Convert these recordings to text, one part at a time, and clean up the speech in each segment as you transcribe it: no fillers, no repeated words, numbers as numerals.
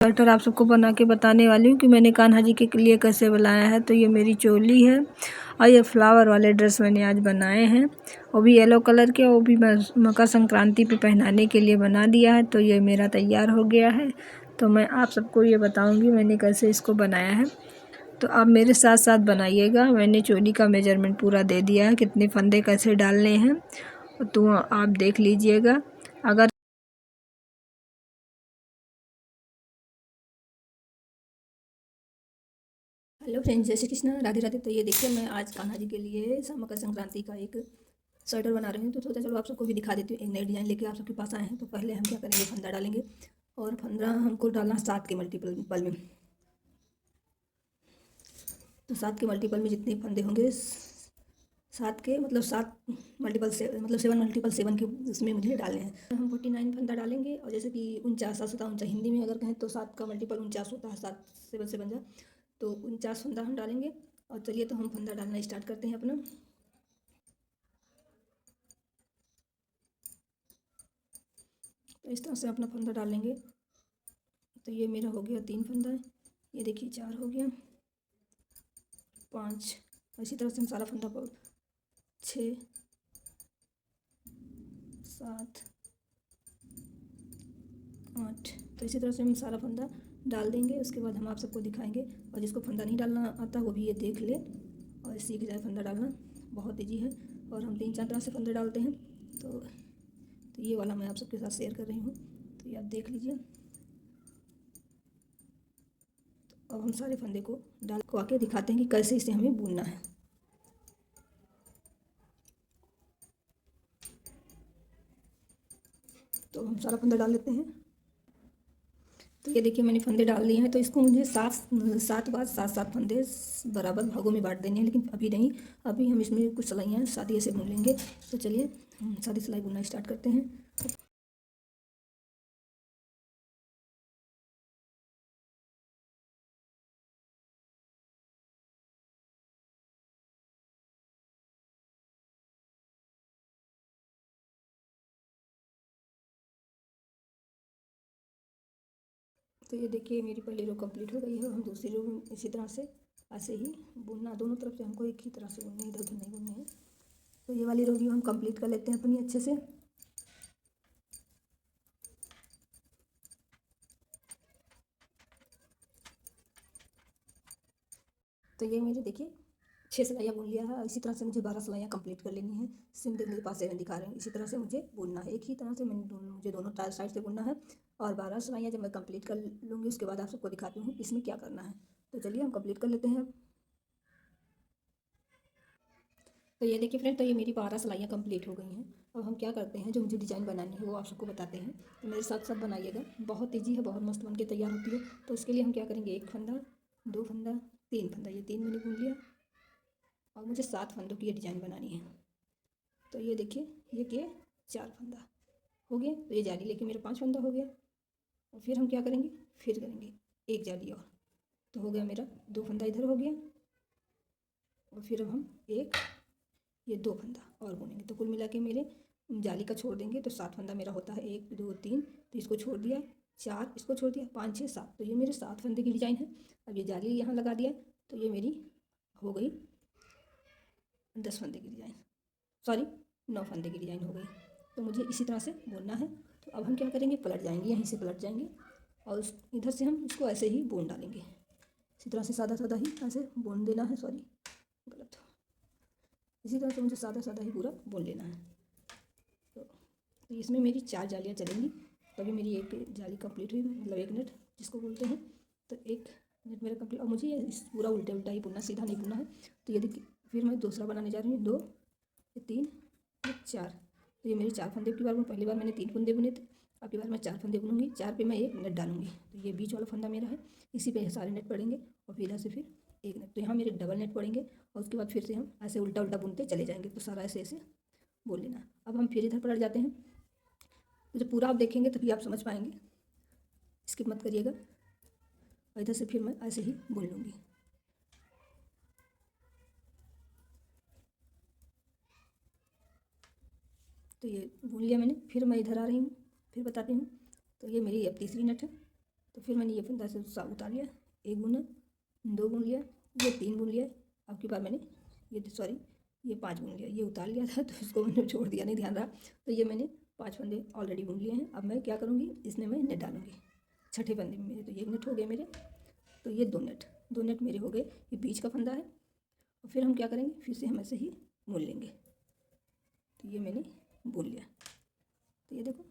Sweater आप सबको बना के बताने वाली हूँ कि मैंने कान्हा जी के लिए कैसे बनाया है। तो ये मेरी चोली है और ये फ्लावर वाले ड्रेस मैंने आज बनाए हैं, वो भी येलो कलर के, वो भी मैं मकर संक्रांति पे पहनाने के लिए बना दिया है। तो ये मेरा तैयार हो गया है। तो मैं आप सबको ये बताऊँगी मैंने कैसे इसको बनाया है। तो आप मेरे साथ साथ बनाइएगा। मैंने चोली का मेजरमेंट पूरा दे दिया है, कितने फंदे कैसे डालने हैं तो आप देख लीजिएगा। अगर हेलो फ्रेंड्स, जय श्री कृष्ण, राधे राधे। तो ये देखिए मैं आज कान्हा जी के लिए मकर संक्रांति का एक स्वेटर बना रही हूँ। तो सोचा चलो आप सबको भी दिखा देती हूँ। एक नई डिज़ाइन लेके आप सबके पास आए हैं। तो पहले हम क्या करेंगे, फंदा डालेंगे और फंदा हमको डालना 7 के मल्टीपल में। तो 7 के मल्टीपल में जितने फंदे होंगे 7 के मतलब 7 मल्टीपल से मतलब 7 मल्टीपल 7 के उसमें मुझे डालने हैं। हम 49 फंदा डालेंगे और जैसे कि 49 होता है 49 हिंदी में अगर कहें तो 7 का मल्टीपल 49 होता है, 7 7 से बन जाए तो 49 फंदा हम डालेंगे। और चलिए तो हम फंदा डालना स्टार्ट करते हैं अपना। तो इस तरह से अपना फंदा डालेंगे। तो ये मेरा हो गया 3 फंदा, ये देखिए 4 हो गया, 5, इसी तरह से हम सारा फंदा 6, 7, 8। तो इसी तरह से हम सारा फंदा डाल देंगे। उसके बाद हम आप सबको दिखाएंगे। और जिसको फंदा नहीं डालना आता वो भी ये देख ले और सीख जाए फंदा डालना, बहुत ईजी है। और हम 3-4 तरह से फंदे डालते हैं। तो ये वाला मैं आप सबके साथ शेयर कर रही हूँ। तो ये आप देख लीजिए। तो अब हम सारे फंदे को डाल को आके दिखाते हैं कि कैसे इसे हमें बुनना है। तो हम सारा फंदा डाल लेते हैं। तो ये देखिए मैंने फंदे डाल दिए हैं। तो इसको मुझे 7 बार 7 फंदे बराबर भागों में बांट देने हैं, लेकिन अभी नहीं, अभी हम इसमें कुछ सिलाइयाँ सादी से बुन लेंगे। तो चलिए हम सादी सिलाई बुनना स्टार्ट करते हैं। तो ये देखिए मेरी पहली रो कंप्लीट हो गई है। हम दूसरी रो इसी तरह से ऐसे ही बुनना, दोनों तरफ से हमको एक ही तरह से बुनना है, इधर उधर नहीं बुनने हैं। तो ये वाली रो भी हम कंप्लीट कर लेते हैं अपनी अच्छे से। तो ये मेरे देखिए 6 सिलाइयाँ बुन लिया है। इसी तरह से मुझे 12 सिलाइयाँ कंप्लीट कर लेनी है। सिंपल मेरे पास 7 दिखा रहे हैं, इसी तरह से मुझे बुनना है। एक ही तरह से मुझे दोनों साइड से बुनना है। और 12 सिलाइयाँ जब मैं कंप्लीट कर लूँगी उसके बाद आप सबको दिखाती हूँ इसमें क्या करना है। तो चलिए हम कंप्लीट कर लेते हैं। तो ये देखिए फ्रेंड, तो ये मेरी 12 सिलाइयाँ कंप्लीट हो गई हैं। अब हम क्या करते हैं, जो मुझे डिज़ाइन बनानी है वो आप सबको बताते हैं। तो मेरे साथ साथ बनाइएगा, बहुत ईजी है, बहुत मस्त बन के तैयार होती है। तो उसके लिए हम क्या करेंगे, 1 फंदा, 2 फंदा, 3 फंदा, ये 3 मैंने बुन लिया। और मुझे 7 फंदों की ये डिज़ाइन बनानी है। तो ये देखिए ये किए 4 फंदा हो गया। तो ये जाली लेके मेरा 5 फंदा हो गया। और फिर हम क्या करेंगे, फिर करेंगे एक जाली और। तो हो गया मेरा 2 फंदा इधर हो गया। और फिर अब हम ये 2 फंदा और बुनेंगे। तो कुल मिला के मेरे जाली का छोड़ देंगे तो 7 फंदा मेरा होता है, 1 2 3। तो इसको छोड़ दिया 4, इसको छोड़ दिया 5 6 7। तो ये मेरे 7 फंदे की डिज़ाइन है। अब ये जाली यहाँ लगा दिया तो ये मेरी हो गई 10 फंदे की डिज़ाइन, सॉरी 9 फंदे की डिज़ाइन हो गई। तो मुझे इसी तरह से बुनना है। तो अब हम क्या करेंगे, पलट जाएंगे, यहीं से पलट जाएंगे और इधर से हम इसको ऐसे ही बुन डालेंगे। इसी तरह से सादा सादा ही ऐसे बुन देना है, सॉरी गलत। इसी तरह से मुझे सादा सादा ही पूरा बुन लेना है। तो इसमें मेरी 4 जालियाँ चलेंगी, तभी मेरी एक जाली कंप्लीट हुई, मतलब एक नेट जिसको बोलते हैं। तो एक नेट मेरा कंप्लीट। और मुझे ये पूरा उल्टे उल्टा ही बुनना, सीधा नहीं बुनना है। तो ये देखिए फिर मैं दूसरा बनाने जा रही हूँ, 2 3 4। तो ये मेरे 4 फंदे की बार, पहली बार मैंने 3 फंदे बुने थे, अब की बार मैं 4 फंदे बुनूंगी। 4 पे मैं एक नेट डालूंगी। तो ये बीच वाला फंदा मेरा है, इसी पे सारे नेट पड़ेंगे। और फिर इधर से फिर एक नेट, तो यहाँ मेरे डबल नेट पड़ेंगे। और उसके बाद फिर से हम ऐसे उल्टा उल्टा बुनते चले जाएंगे। तो सारा ऐसे ऐसे बुन लेना। अब हम फिर इधर पलट जाते हैं। तो जब पूरा आप देखेंगे तभी आप समझ पाएंगे, स्किप मत करिएगा। और इधर से फिर मैं ऐसे ही बुन लूँगी। तो ये बुन लिया मैंने। फिर मैं इधर आ रही हूँ, फिर बताती हूँ। तो ये मेरी अब तीसरी नेट है। तो फिर मैंने ये फंदा से उतार लिया, एक बुना, दो बुन लिया, ये तीन बुन लिया। अब की बार मैंने ये 5 बुन लिया। ये उतार लिया था तो इसको मैंने छोड़ दिया, नहीं ध्यान रहा। तो ये मैंने 5 फंदे ऑलरेडी बुन लिए हैं। अब मैं क्या करूँगी, इसमें मैं नेट डालूँगी छठे फंदे में मेरे। तो ये नेट हो गए मेरे, तो ये दो नेट मेरे हो गए। ये बीच का फंदा है। और फिर हम क्या करेंगे, फिर से हम ऐसे ही बुन लेंगे। तो ये मैंने बुन लिया। तो ये देखो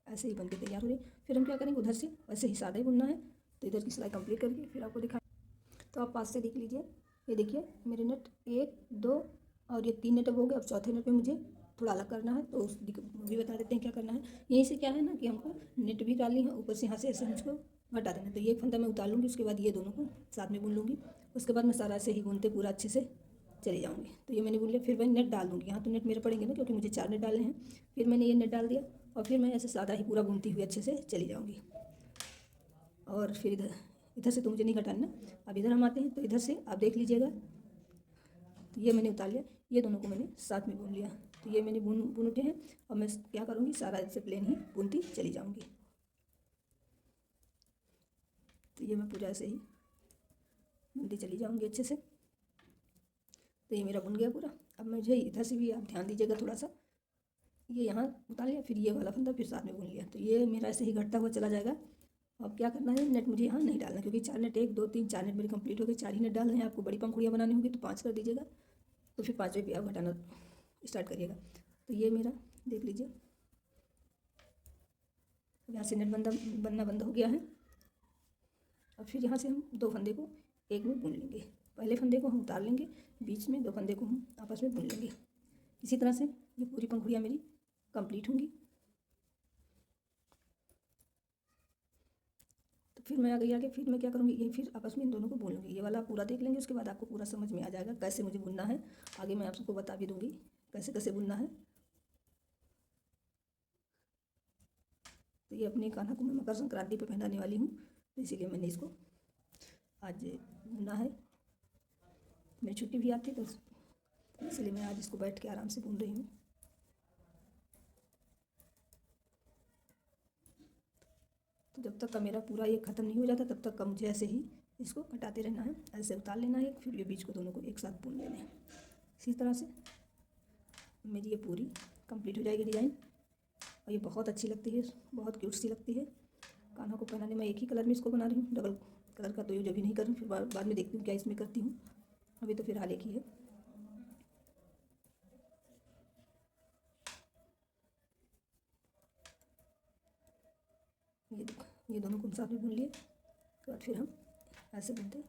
ऐसे ही बन के तैयार हो रही। फिर हम क्या करेंगे, उधर से वैसे ही सादा ही बुनना है। तो इधर की सिलाई कंप्लीट करके फिर आपको दिखा। तो आप पास से देख लीजिए, ये देखिए मेरे नेट 1 2 और ये 3 नेट अब हो गए। अब चौथे नेट पे मुझे थोड़ा अलग करना है, तो उस भी बता देते हैं क्या करना है। यहीं से क्या है ना कि हमको नेट भी डालनी है, ऊपर से यहाँ से ऐसे मुझको घटा देना है। तो ये एक फंदा मैं उतार लूँगी, उसके बाद ये दोनों को साथ में बुन लूँगी। उसके बाद मैं सारा ऐसे ही बुनते पूरा अच्छे से चले जाऊँगी। तो ये मैंने बुन लिया। फिर मैं नेट डाल दूँगी। यहाँ तो नेट मेरे पड़ेंगे ना, क्योंकि मुझे 4 नेट डालने हैं। फिर मैंने ये नेट डाल दिया और फिर मैं ऐसे सादा ही पूरा बुनती हुई अच्छे से चली जाऊँगी। और फिर इधर से तो मुझे नहीं घटाना। अब इधर हम आते हैं, तो इधर से आप देख लीजिएगा। तो ये मैंने उतार लिया, ये दोनों को मैंने साथ में बुन लिया। तो ये मैंने बुन उठे हैं। और मैं क्या करूँगी, सारा ऐसे प्लेन ही बुनती चली जाऊँगी। तो ये मैं पूरा ऐसे ही बुनती चली जाऊँगी अच्छे से। तो ये मेरा बुन गया पूरा। अब मुझे इधर से भी आप ध्यान दीजिएगा थोड़ा सा। ये यहाँ उतार लिया, फिर ये वाला फंदा फिर साथ में बुन लिया। तो ये मेरा ऐसे ही घटता हुआ चला जाएगा। अब क्या करना है, नेट मुझे यहाँ नहीं डालना, क्योंकि 4 नेट 1 2 3 4 नेट मेरे कंप्लीट हो गए। 4 ही नेट डालने हैं। आपको बड़ी पंखुड़ियाँ बनानी होगी तो 5 कर दीजिएगा। तो फिर 5वें पे आप घटाना स्टार्ट करिएगा। तो ये मेरा देख लीजिए, अब यहाँ से नेट बनना बंद हो गया है। अब फिर यहाँ से हम 2 फंदे को एक में बुन लेंगे। पहले फंदे को हम उतार लेंगे, बीच में 2 फंदे को हम आपस में बुन लेंगे। इसी तरह से ये पूरी पंखुड़ियाँ मेरी कंप्लीट होंगी। तो फिर मैं आगे फिर मैं क्या करूँगी, ये फिर आपस में इन दोनों को बुन लूँगी। ये वाला पूरा देख लेंगे, उसके बाद आपको पूरा समझ में आ जाएगा कैसे मुझे बुनना है। आगे मैं आप सबको बता भी दूँगी कैसे कैसे बुनना है। तो ये अपने कान्हा को मैं मकर संक्रांति पे पहनाने वाली हूँ, तो इसीलिए मैंने इसको आज बुना है। मेरी छुट्टी भी आती तो इसलिए मैं आज इसको बैठ के आराम से बुन रही हूँ। तो जब तक का मेरा पूरा ये ख़त्म नहीं हो जाता तब तक का मुझे ऐसे ही इसको हटाते रहना है। ऐसे उतार लेना है, फिर ये बीच को दोनों को एक साथ बुन लेना है। इसी तरह से मेरी ये पूरी कंप्लीट हो जाएगी डिज़ाइन। और ये बहुत अच्छी लगती है, बहुत क्यूट सी लगती है। कान्हा को पहनाने में एक ही कलर में इसको बना रही हूँ, डबल कलर का तो यूज अभी नहीं कर रही हूँ। फिर बाद में देखती हूँ क्या इसमें करती हूँ। अभी तो फिलहाल एक ही है। ये देखो, ये दोनों को साथ में बुन लिए। उसके बाद फिर हम ऐसे बुनते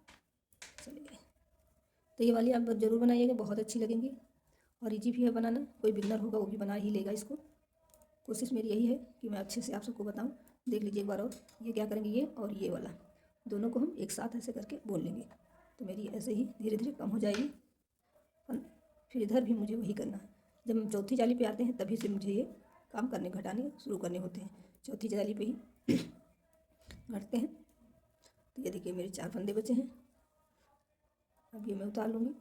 चले गए। तो ये वाली आप ज़रूर बनाइएगा, बहुत अच्छी लगेंगी और इजी भी है बनाना। कोई बिगनर होगा वो भी बना ही लेगा इसको। कोशिश मेरी यही है कि मैं अच्छे से आप सबको बताऊं। देख लीजिए एक बार और। ये क्या करेंगे, ये और ये वाला दोनों को हम एक साथ ऐसे करके बुन लेंगे। तो मेरी ऐसे ही धीरे धीरे कम हो जाएगी। फिर इधर भी मुझे वही करना है। जब हम चौथी जाली पे आते हैं तभी से मुझे ये काम घटाने शुरू करने होते हैं। चौथी जाली पे ही घटते हैं। तो ये देखिए मेरे 4 फंदे बचे हैं। अब ये मैं उतार लूँगी।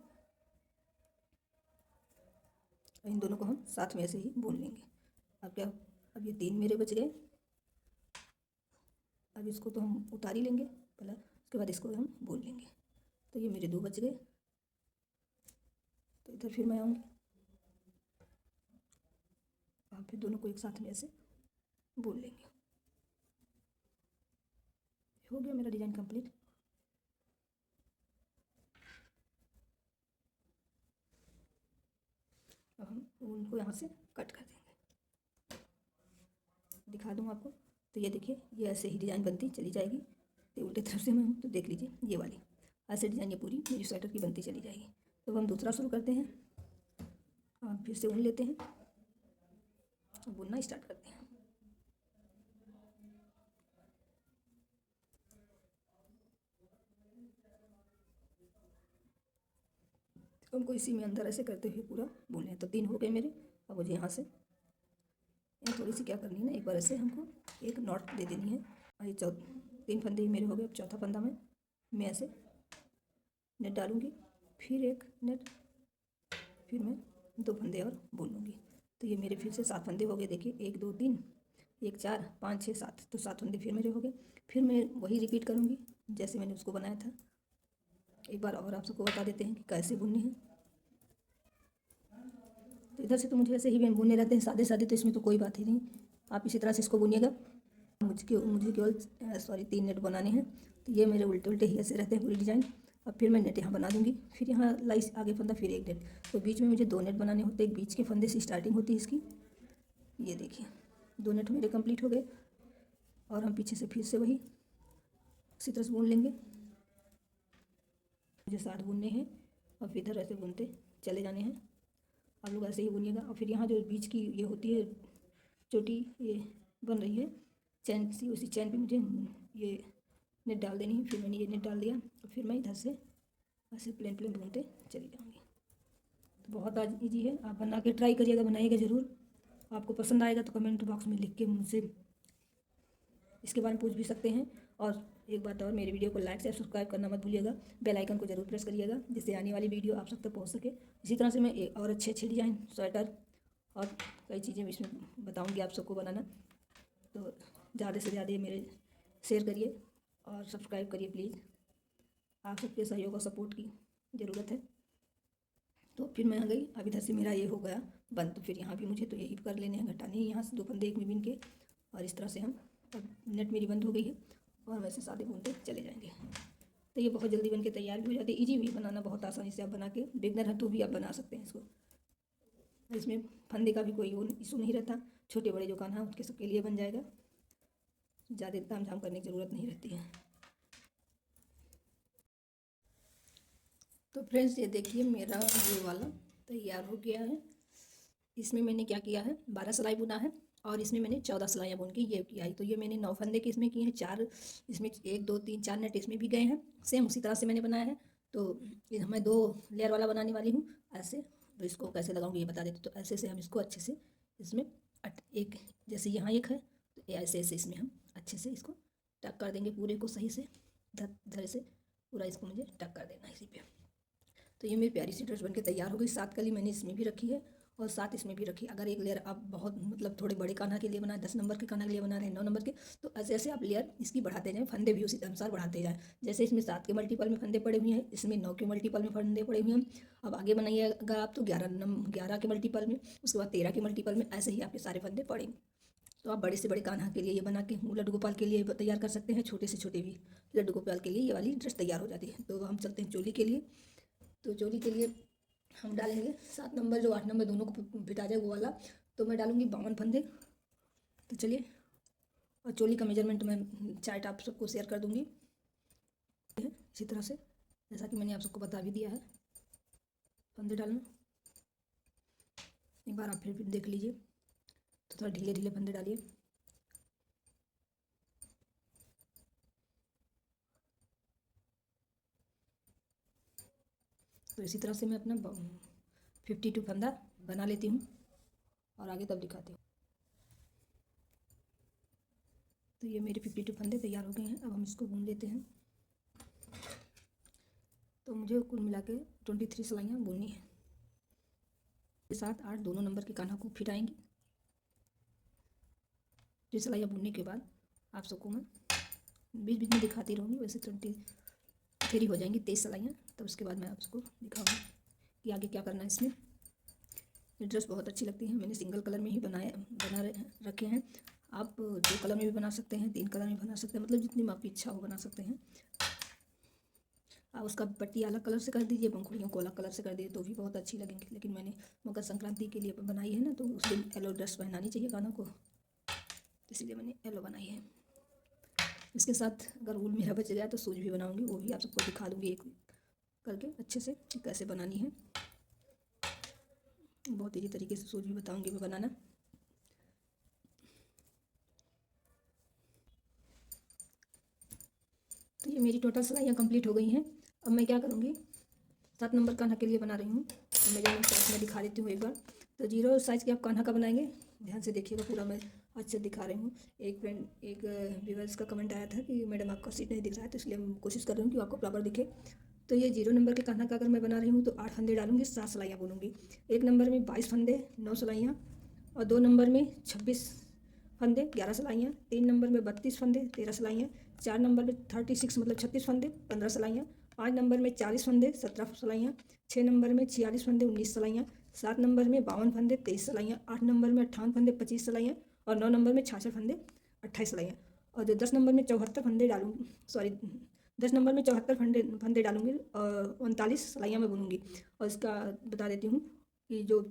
इन दोनों को हम साथ में ऐसे ही बुन लेंगे। अब ये 3 मेरे बच गए। अब इसको तो हम उतार ही लेंगे पहले, उसके बाद इसको हम बुन लेंगे। तो ये मेरे 2 बच गए। तो इधर फिर मैं आऊँगी और फिर दोनों को एक साथ में ऐसे बुन लेंगे। हो गया मेरा डिज़ाइन कंप्लीट। अब हम उनको यहाँ से कट कर देंगे। दिखा दूँ आपको। तो ये देखिए, ये ऐसे ही डिज़ाइन बनती चली जाएगी। तो उल्टे तरफ से मैं हूँ तो देख लीजिए ये वाली ऐसे डिज़ाइन ये पूरी मेरी स्वेटर की बनती चली जाएगी। तो हम दूसरा शुरू करते हैं। फिर से ऊन लेते हैं और बुनना स्टार्ट करते हैं। तो हमको इसी में अंदर ऐसे करते हुए पूरा बुन लें। तो 3 हो गए मेरे। अब मुझे यहाँ से थोड़ी सी क्या करनी है ना, एक बार ऐसे हमको एक नॉट दे देनी है। और ये 3 फंदे मेरे हो गए। अब चौथा फंदा में मैं ऐसे नेट डालूँगी, फिर एक नेट, फिर मैं 2 फंदे और बुन लूँगी। तो ये मेरे फिर से 7 फंदे हो गए। देखिए 1 2 3, 1 4 5 6 7, तो 7 फंदे फिर मेरे हो गए। फिर मैं वही रिपीट करूँगी जैसे मैंने उसको बनाया था। एक बार और आप सबको बता देते हैं कि कैसे बुननी है। तो इधर से तो मुझे ऐसे ही बुनने रहते हैं सादे सादे, तो इसमें तो कोई बात ही नहीं, आप इसी तरह से इसको बुनिएगा। मुझे केवल 3 नेट बनाने हैं। तो ये मेरे उल्टे उल्टे ही ऐसे रहते हैं पूरी डिज़ाइन। अब फिर मैं नेट यहाँ बना दूँगी, फिर यहाँ लाइस आगे फंदा, फिर एक नेट, तो बीच में मुझे 2 नेट बनाने होते हैं। एक बीच के फंदे से स्टार्टिंग होती है इसकी, ये देखिए 2 नेट मेरे कंप्लीट हो गए। और हम पीछे से फिर से वही इसी तरह से बुन लेंगे। मुझे 60 बुनने हैं और फिर इधर ऐसे बुनते चले जाने हैं। आप लोग ऐसे ही बुनिएगा। और फिर यहाँ जो बीच की ये होती है चोटी, ये बन रही है चैन सी, उसी चैन पे मुझे ये नेट डाल देनी है। फिर मैंने ये नेट डाल दिया, तो फिर मैं इधर से ऐसे प्लेन प्लेन बुनते चली जाऊँगी। तो बहुत आज ईजी है, आप बना के ट्राई करिएगा, बनाइएगा ज़रूर। आपको पसंद आएगा तो कमेंट बॉक्स में लिख के मुझसे इसके बारे में पूछ भी सकते हैं। और एक बात और, मेरे वीडियो को लाइक से सब्सक्राइब करना मत भूलिएगा, बेल आइकन को जरूर प्रेस करिएगा, जिससे आने वाली वीडियो आप सब तक पहुंच सके। इसी तरह से मैं एक और अच्छे अच्छे डिज़ाइन, स्वेटर और कई चीज़ें इसमें बताऊंगी आप सबको बनाना। तो ज़्यादा से ज़्यादा मेरे शेयर करिए और सब्सक्राइब करिए प्लीज़। आप सबके सहयोग और सपोर्ट की ज़रूरत है। तो फिर मैं आ गई, अब इधर से मेरा ये हो गया बंद। तो फिर यहाँ भी मुझे तो यही कर लेने हैं, घटाने हैं यहाँ से 2 फंदे एक में बिन के। और इस तरह से हम, अब नेट मेरी बंद हो गई है और वैसे सादे बुनते चले जाएंगे। तो ये बहुत जल्दी बन के तैयार भी हो जाती है। ईजी भी बनाना, बहुत आसानी से आप बना के, बिगनर है तो भी आप बना सकते हैं इसको। इसमें फंदे का भी कोई वो इशू नहीं रहता, छोटे बड़े जो कान्हा उनके सबके लिए बन जाएगा। ज़्यादा ताम झाम करने की ज़रूरत नहीं रहती है। तो फ्रेंड्स ये देखिए मेरा ये वाला तैयार हो गया है। इसमें मैंने क्या किया है, 12 सिलाई बुना है और इसमें मैंने 14 सिलाइयाँ बुन के ये किया है। तो ये मैंने 9 फंदे के इसमें किए हैं, 4 इसमें 1 2 3 4 नेट इसमें भी गए हैं। सेम उसी तरह से मैंने बनाया है। तो ये मैं 2 लेयर वाला बनाने वाली हूँ ऐसे। तो इसको कैसे लगाऊंगी ये बता देती। तो ऐसे से हम इसको अच्छे से इसमें एक जैसे यहाँ एक है, तो ऐसे ऐसे इसमें हम अच्छे से इसको टक कर देंगे पूरे को सही से। धर से पूरा इसको मुझे टक कर देना इसी पे। तो ये मेरी प्यारी सी ड्रेस बनके तैयार हो गई। 7 कली मैंने इसमें भी रखी है और 7 इसमें भी रखी है। अगर एक लेयर आप बहुत मतलब थोड़े बड़े कान्हा के लिए बना, 10 नंबर के कान्हा के लिए बना रहे हैं, 9 नंबर के, तो ऐसे ऐसे आप लेयर इसकी बढ़ाते जाएं, फंदे भी उसी अनुसार बढ़ाते जाएं। जैसे इसमें 7 के मल्टीपल में फंदे पड़े हुए हैं, इसमें 9 के मल्टीपल में फंदे पड़े हुए हैं। अब आगे बनाइएगा आप तो 11 के मल्टीपल में, उसके बाद 13 के मल्टीपल में, ऐसे ही आपके सारे फंदे पड़ेंगे। तो आप बड़े से बड़े कान्हा के लिए ये बना के लड्डू गोपाल के लिए तैयार कर सकते हैं, छोटे से छोटे भी लड्डू गोपाल के लिए ये वाली ड्रेस तैयार हो जाती है। तो हम चलते हैं चोली के लिए। तो चोली के लिए हम डालेंगे 7 नंबर, जो 8 नंबर दोनों को बिटा जाए वो वाला। तो मैं डालूंगी 52 फंदे। तो चलिए, और चोली का मेजरमेंट मैं चार्ट आप सबको शेयर कर दूंगी इसी तरह से, जैसा कि मैंने आप सबको बता भी दिया है। फंदे डालना एक बार आप फिर देख लीजिए, तो थोड़ा ढीले ढीले फंदे डालिए। तो इसी तरह से मैं अपना 52 फंदा बना लेती हूँ और आगे तब दिखाती हूँ। तो ये मेरे 52 फंदे तैयार हो गए हैं। अब हम इसको बुन लेते हैं। तो मुझे कुल मिला के 23 सिलाइयाँ बुननी है। 7 8 दोनों नंबर के कान्हा को फिट आएंगी। ये सिलाइयाँ बुनने के बाद आप सबको मैं बीच बीच में दिखाती रहूँगी। वैसे 23 हो जाएंगी 23 सिलाइयाँ। तब उसके बाद मैं आपको दिखाऊँगी कि आगे क्या करना है इसमें। ये ड्रेस बहुत अच्छी लगती है। मैंने सिंगल कलर में ही बना रखे हैं। आप 2 कलर में भी बना सकते हैं, 3 कलर में बना सकते हैं, मतलब जितनी आपकी इच्छा हो बना सकते हैं। आप उसका पट्टी अलग कलर से कर दीजिए, पंखुड़ियों को अलग कलर से कर दीजिए तो भी बहुत अच्छी लगेंगी। लेकिन मैंने मकर संक्रांति के लिए बनाई है ना, तो उस दिन येलो ड्रेस पहनानी चाहिए कान्हा को, इसलिए मैंने येलो बनाई है। इसके साथ अगर ऊल मेरा बच जाए तो सूज भी बनाऊंगी, वो भी आप सबको दिखा दूंगी एक करके अच्छे से कैसे बनानी है। बहुत ईजी तरीके से सूज भी बताऊंगी मैं बनाना। तो ये मेरी टोटल सिलाइयाँ कंप्लीट हो गई हैं। अब मैं क्या करूँगी, 7 नंबर कान्हा के लिए बना रही हूँ। तो मैं साइज में दिखा देती हूँ एक बार। तो 0 साइज़ के आप कान्हा का बनाएंगे, ध्यान से देखिएगा, पूरा मैं अच्छे दिखा रही हूँ। एक व्यूअर्स का कमेंट आया था कि मैडम आपका सीट नहीं दिख रहा है, तो इसलिए मैं कोशिश कर रही हूँ कि आपको प्रॉपर दिखे। तो ये 0 नंबर के कान्हा का अगर मैं बना रही हूँ तो 8 फंदे डालूंगी, 7 सिलाइयाँ बुनूंगी। 1 नंबर में 22 फंदे 9 सिलाइयाँ और 2 नंबर में 26 फंदे 11 सिलाइयाँ, 3 नंबर में 32 फंदे 13 सिलाइयाँ, 4 नंबर में 36 मतलब 36 फंदे 15 सिलाइयाँ, 5 नंबर में 40 फंदे 17 सिलाइयाँ, 6 नंबर में 46 फंदे 19 सिलाइयाँ, 7 नंबर में 52 फंदे 23 सिलाइयाँ, 8 नंबर में 58 फंदे 25 सिलाइयाँ और 9 नंबर में 66 फंदे 28 सिलाइयाँ। और जो 10 नंबर में 74 फंदे डालूंगी, सॉरी 10 नंबर में 74 फंदे फंदे डालूंगी और 39 सिलाइयाँ मैं बुनूंगी। और इसका बता देती हूँ कि जो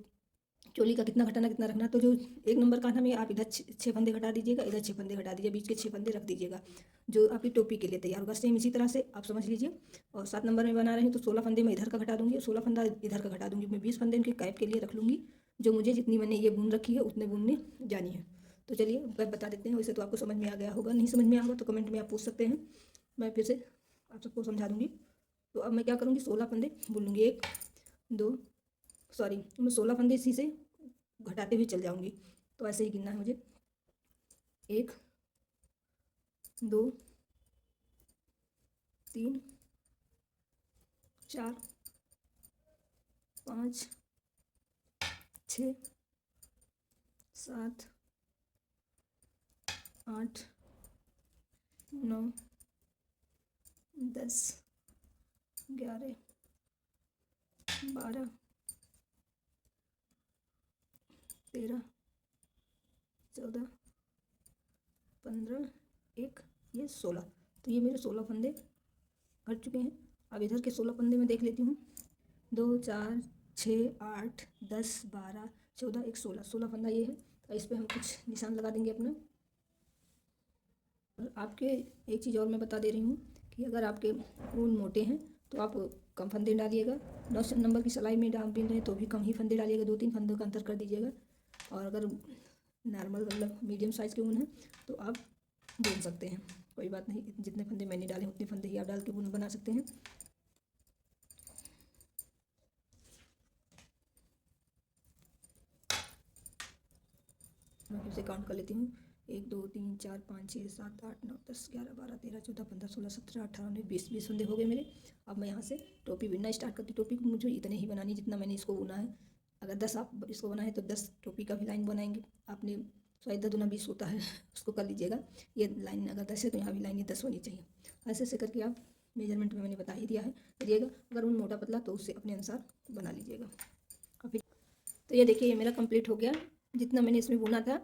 चोली का कितना घटाना कितना रखना। तो जो 1 नंबर कान्हा में आप इधर 6 फंदे घटा दीजिएगा, इधर 6 फंदे घटा दीजिए, बीच के 6 फंदे रख दीजिएगा, जो आपकी टोपी के लिए तैयार होगा। सेम इसी तरह से आप समझ लीजिए। और 7 नंबर में बना रहे हैं तो 16 फंदे मैं इधर का घटा दूंगी, 16 फंदा इधर का घटा दूंगी। मैं 20 फंदे इनके कैप के लिए रख लूँगी, जो मुझे जितनी मैंने ये बुन रखी है उतने बुनने जानी है। तो चलिए कैप बता देते हैं। वैसे तो आपको समझ में आ गया होगा, नहीं समझ में आएगा तो कमेंट में आप पूछ सकते हैं, मैं फिर से आप सबको समझा दूँगी। तो अब मैं क्या करूँगी, 16 फंदे बुन लूँगी। 1 2 सॉरी मैं 16 फंदे इसी से घटाते हुए चल जाऊंगी। तो ऐसे ही गिनना है मुझे, 1 2 3 4 5 6 7 8 9 10 11 12 13 14 15 1 ये 16। तो ये मेरे 16 फंदे घट चुके हैं। अब इधर के 16 फंदे में देख लेती हूँ, 2 4 6 8 10 12 14 1 16 फंदा ये है। तो इस पर हम कुछ निशान लगा देंगे अपना। और आपके एक चीज़ और मैं बता दे रही हूँ कि अगर आपके ऊन मोटे हैं तो आप कम फंदे डालिएगा। 9 नंबर की सिलाई में डाल बिन रहे तो भी कम ही फंदे डालिएगा, 2-3 फंदों का अंतर कर दीजिएगा। और अगर नॉर्मल मतलब मीडियम साइज़ के ऊन है तो आप बुन सकते हैं, कोई बात नहीं। जितने फंदे मैंने डाले उतने फंदे ही आप डाल के बुन बना सकते हैं। मैं फिर से काउंट कर लेती हूँ, 1 2 3 4 5 6 7 8 9 10 11 12 13 14 15 16 17 18 19 20 फंदे हो गए मेरे। अब मैं यहाँ से टोपी बुनना स्टार्ट करती हूँ। टोपी को मुझे इतने ही बनानी जितना मैंने इसको बुना है। अगर 10 आप इसको बना है तो 10 टोपी का भी लाइन बनाएंगे। आपने 100 दूना 20 होता है, उसको कर लीजिएगा। ये लाइन अगर 10 है तो यहाँ भी लाइन 10 होनी चाहिए। ऐसे ऐसे करके आप मेजरमेंट में मैंने बता ही दिया है, करिएगा। अगर उन मोटा पतला तो उससे अपने अनुसार बना लीजिएगा। और फिर तो ये देखिए ये मेरा कंप्लीट हो गया, जितना मैंने इसमें बुना था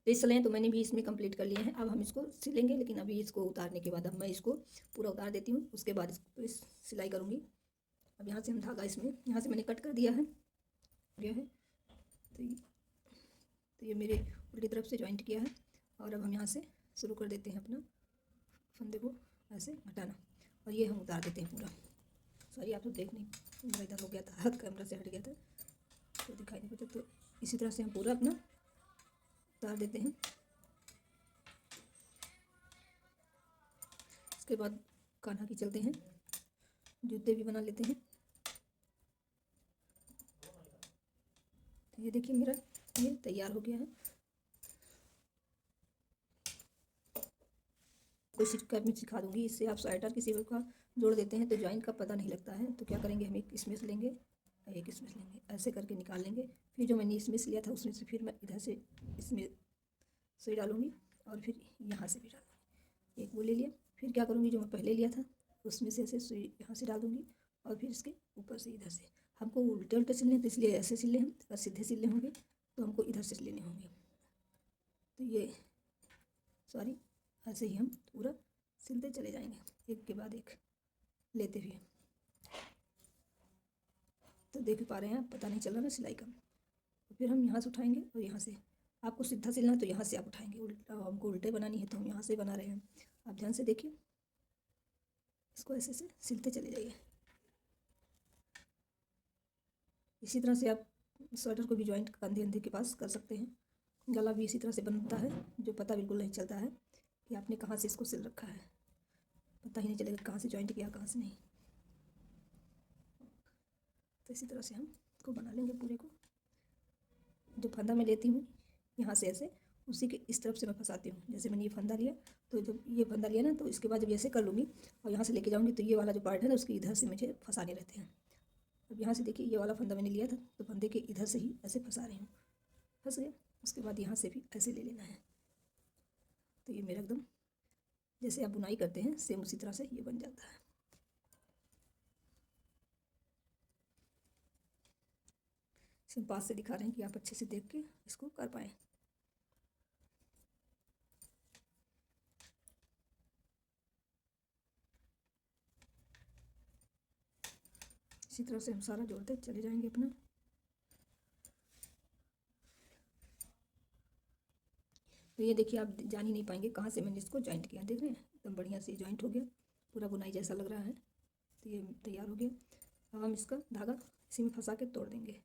23 सिलाइयाँ तो मैंने भी इसमें कंप्लीट कर लिए हैं। अब हम इसको सिलेंगे, लेकिन अभी इसको उतारने के बाद अब मैं इसको पूरा उतार देती हूँ, उसके बाद इसको सिलाई करूँगी। अब यहाँ से हम धागा इसमें यहाँ से मैंने कट कर दिया है, तो ये मेरे उल्टी तरफ से जॉइंट किया है। और अब हम यहाँ से शुरू कर देते हैं अपना फंदे को ऐसे हटाना, और ये हम उतार देते हैं पूरा। सॉरी आप लोग देख नहीं, मेरा इधर हो गया था, हाथ कैमरा से हट गया था तो दिखाई नहीं पड़ता। तो इसी तरह से हम पूरा अपना उतार देते हैं। इसके बाद कान्हा की चलते हैं, जूते भी बना लेते हैं। तो ये देखिए मेरा ये तैयार हो गया है। कोशिश कर मैं सिखा दूंगी, इससे आप स्वेटर किसी का जोड़ देते हैं तो जॉइंट का पता नहीं लगता है। तो क्या करेंगे, हम एक इसमें से लेंगे, एक इसमें से लेंगे, ऐसे करके निकाल लेंगे। फिर जो मैंने इसमें से लिया था उसमें से फिर मैं इधर से इसमें सुई डालूंगी और फिर यहाँ से भी डालूंगी। एक वो ले लिया, फिर क्या करूँगी, जो मैं पहले लिया था उसमें से ऐसे सुई यहाँ से डाल दूँगी और फिर इसके ऊपर से इधर से। हमको उल्टे उल्टे सिलने तो इसलिए ऐसे सिले हम, अगर सीधे सिलने होंगे तो हमको इधर से लेने होंगे। तो ये सॉरी ऐसे ही हम पूरा सिलते चले जाएंगे, एक के बाद एक लेते हुए। तो देख पा रहे हैं आप, पता नहीं चल रहा ना सिलाई का। तो फिर हम यहाँ से उठाएंगे और यहाँ से, आपको सीधा सिलना है तो यहाँ से आप उठाएंगे, उल्टा हमको उल्टे बनानी है तो हम यहाँ से बना रहे हैं। आप ध्यान से देखिए, इसको ऐसे से सिलते चले जाइए। इसी तरह से आप स्वेटर को भी जॉइंट कंधे अंधे के पास कर सकते हैं। गला भी इसी तरह से बनता है, जो पता बिल्कुल नहीं चलता है कि आपने कहाँ से इसको सिल रखा है, पता ही नहीं चलेगा कहाँ से जॉइंट किया कहाँ से नहीं। तो इसी तरह से हम इसको बना लेंगे पूरे को। जो फंदा मैं लेती हूँ यहाँ से ऐसे, उसी के इस तरफ से मैं फंसाती हूँ। जैसे मैंने ये फंदा लिया, तो जब ये फंदा लिया ना तो इसके बाद जब ऐसे कर लूँगी और यहाँ से लेके जाऊँगी तो ये वाला जो पार्ट है ना उसके इधर से मुझे फंसाने रहते हैं। अब यहाँ से देखिए ये वाला फंदा मैंने लिया था तो फंदे के इधर से ही ऐसे फंसा रही हूँ, फंस गया। उसके बाद यहाँ से भी ऐसे ले लेना है, तो ये मेरा एकदम जैसे आप बुनाई करते हैं सेम उसी तरह से ये बन जाता है। इसमें पास से दिखा रहे हैं कि आप अच्छे से देख के इसको कर पाएँ। इसी तरह से हम सारा जोड़ते चले जाएंगे अपना। तो ये देखिए आप जान ही नहीं पाएंगे कहाँ से मैंने इसको जॉइंट किया। देख रहे हैं एकदम बढ़िया से जॉइंट हो गया, पूरा बुनाई जैसा लग रहा है। तो ये तैयार हो गया। अब हम इसका धागा इसी में फंसा के तोड़ देंगे।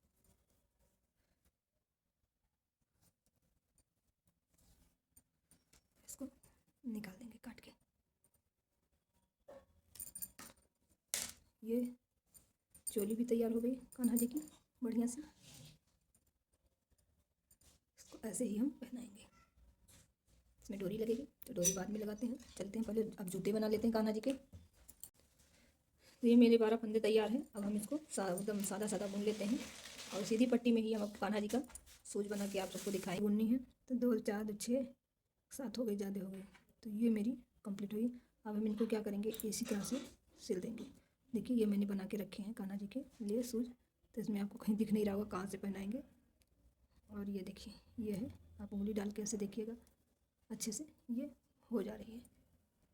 इसको निकाल देंगे काट के। ये चोली भी तैयार हो गई कान्हा जी की बढ़िया से। इसको ऐसे ही हम पहनाएंगे। इसमें डोरी लगेगी तो डोरी बाद में लगाते हैं। चलते हैं पहले अब जूते बना लेते हैं कान्हा जी के। तो ये मेरे 12 फंदे तैयार हैं। अब हम इसको एकदम सादा सादा बुन लेते हैं और सीधी पट्टी में ही हम अब कान्हा जी का सूज बना के आप सबको दिखाएं बुननी है। तो 2 4 2 6 7 हो गई, ज़्यादा हो गई। तो ये मेरी कंप्लीट हुई। अब हम इनको क्या करेंगे, इसी तरह से सिल देंगे। देखिए ये मैंने बना के रखे हैं कान्हा जी के लिए सूज। तो इसमें आपको कहीं दिख नहीं रहा होगा कहाँ से पहनाएंगे। और ये देखिए ये है, आप उंगली डाल के ऐसे देखिएगा अच्छे से ये हो जा रही है।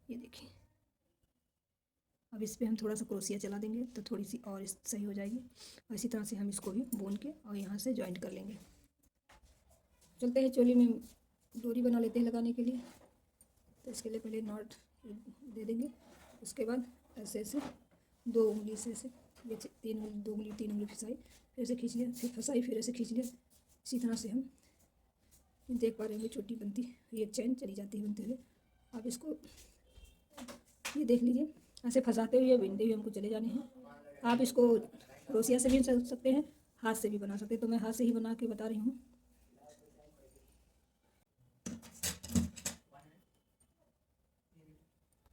ये देखिए अब इस पर हम थोड़ा सा क्रोशिया चला देंगे तो थोड़ी सी और सही हो जाएगी। और इसी तरह से हम इसको भी बुन के और यहाँ से जॉइंट कर लेंगे। चलते हैं चोली में डोरी बना लेते हैं लगाने के लिए। तो इसके लिए पहले नॉट दे देंगे। उसके बाद ऐसे ऐसे 2 उंगली से ऐसे ये 3 उंगली 2 उंगली 3 उंगली फंसाई, फिर ऐसे खींच लिया, फिर फंसाई, फिर ऐसे खींच लिया। इसी तरह से हम देख पा रहे होंगे छोटी बनती ये चैन चली जाती है बनते हुए। आप इसको ये देख लीजिए ऐसे फंसाते हुए बिनते हुए हमको चले जाने हैं। आप इसको क्रोशिया से भी बना सकते हैं, हाथ से भी बना सकते हैं। तो मैं हाथ से ही बना के बता रही हूँ।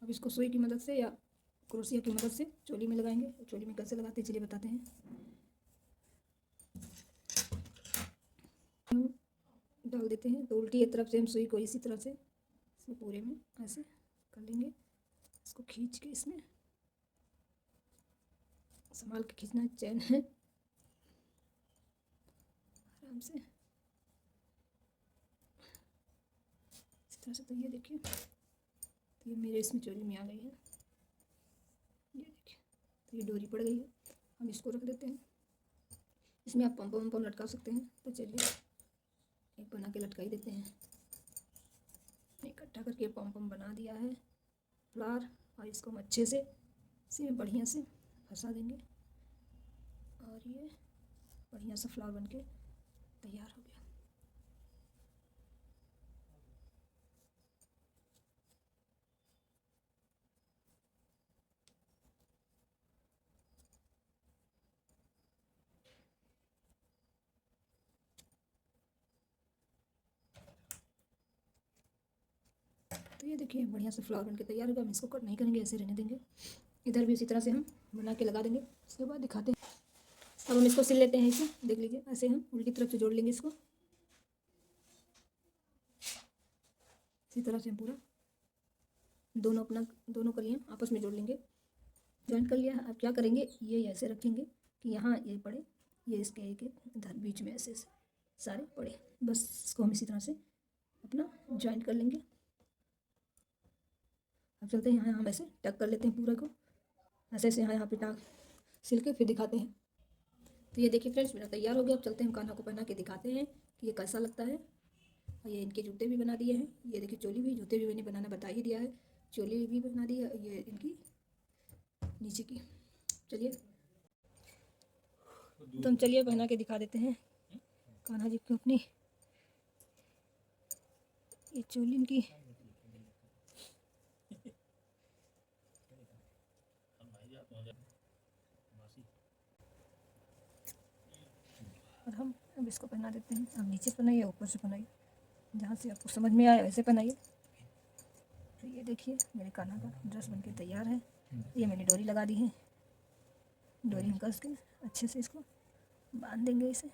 अब इसको सुई की मदद से या क्रोशिया की मदद से चोली में लगाएंगे। चोली में कैसे लगाते हैं चलिए बताते हैं। हम डाल देते हैं तो उल्टी एक तरफ से हम सुई को इसी तरह से इसमें पूरे में ऐसे कर लेंगे। इसको खींच के इसमें संभाल के खींचना, चैन है आराम से इस तरह से। तो ये देखिए तो ये मेरे इसमें चोली में आ गई है। ये देखिए तो ये डोरी पड़ गई है। हम इसको रख देते हैं। इसमें आप पम्पम वम्पम लटका सकते हैं। तो चलिए एक बना के लटका ही देते हैं। इकट्ठा करके पम्पम बना दिया है फ्लावर। और इसको हम अच्छे से इसी में बढ़िया से फंसा देंगे और ये बढ़िया सा फ्लावर बनके तैयार हो गया। तो ये देखिए बढ़िया से फ्लावर बनके तैयार होगा। हम इसको कट नहीं करेंगे, ऐसे रहने देंगे। इधर भी इसी तरह से हम बना के लगा देंगे। उसके बाद दिखाते हैं। अब हम इसको सिल लेते हैं। इसे देख लीजिए ऐसे हम उल्टी तरफ से जोड़ लेंगे इसको। इसी तरह से हम पूरा दोनों कलियाँ आपस में जोड़ लेंगे। जॉइंट कर लिया। अब क्या करेंगे, ये ऐसे रखेंगे कि यहाँ ये पड़े, ये इसके एक इधर बीच में ऐसे सारे पड़े। बस इसको हम इसी तरह से अपना जॉइंट कर लेंगे। अब चलते हैं यहाँ हम ऐसे टक कर लेते हैं पूरा को ऐसे ऐसे यहाँ पे टाँग सिल के फिर दिखाते हैं। तो ये देखिए फ्रेंड्स मेरा तैयार हो गया। अब चलते हैं हम कान्हा को पहना के दिखाते हैं कि ये कैसा लगता है। और ये इनके जूते भी बना दिए हैं। ये देखिए चोली भी, जूते भी मैंने बनाना बता ही दिया है। चोली भी बना दी है ये इनकी नीचे की। चलिए तो हम चलिए पहना के दिखा देते हैं कान्हा जी को अपनी। ये चोली इनकी और हम अब इसको पहना देते हैं। अब नीचे पहनाइए, ऊपर से पहनाइए, जहाँ से आपको समझ में आए वैसे पहनाइए। तो ये देखिए मेरे कान्हा का ड्रेस बनके तैयार है। ये मैंने डोरी लगा दी है। डोरी हम कस के अच्छे से इसको बांध देंगे इसे।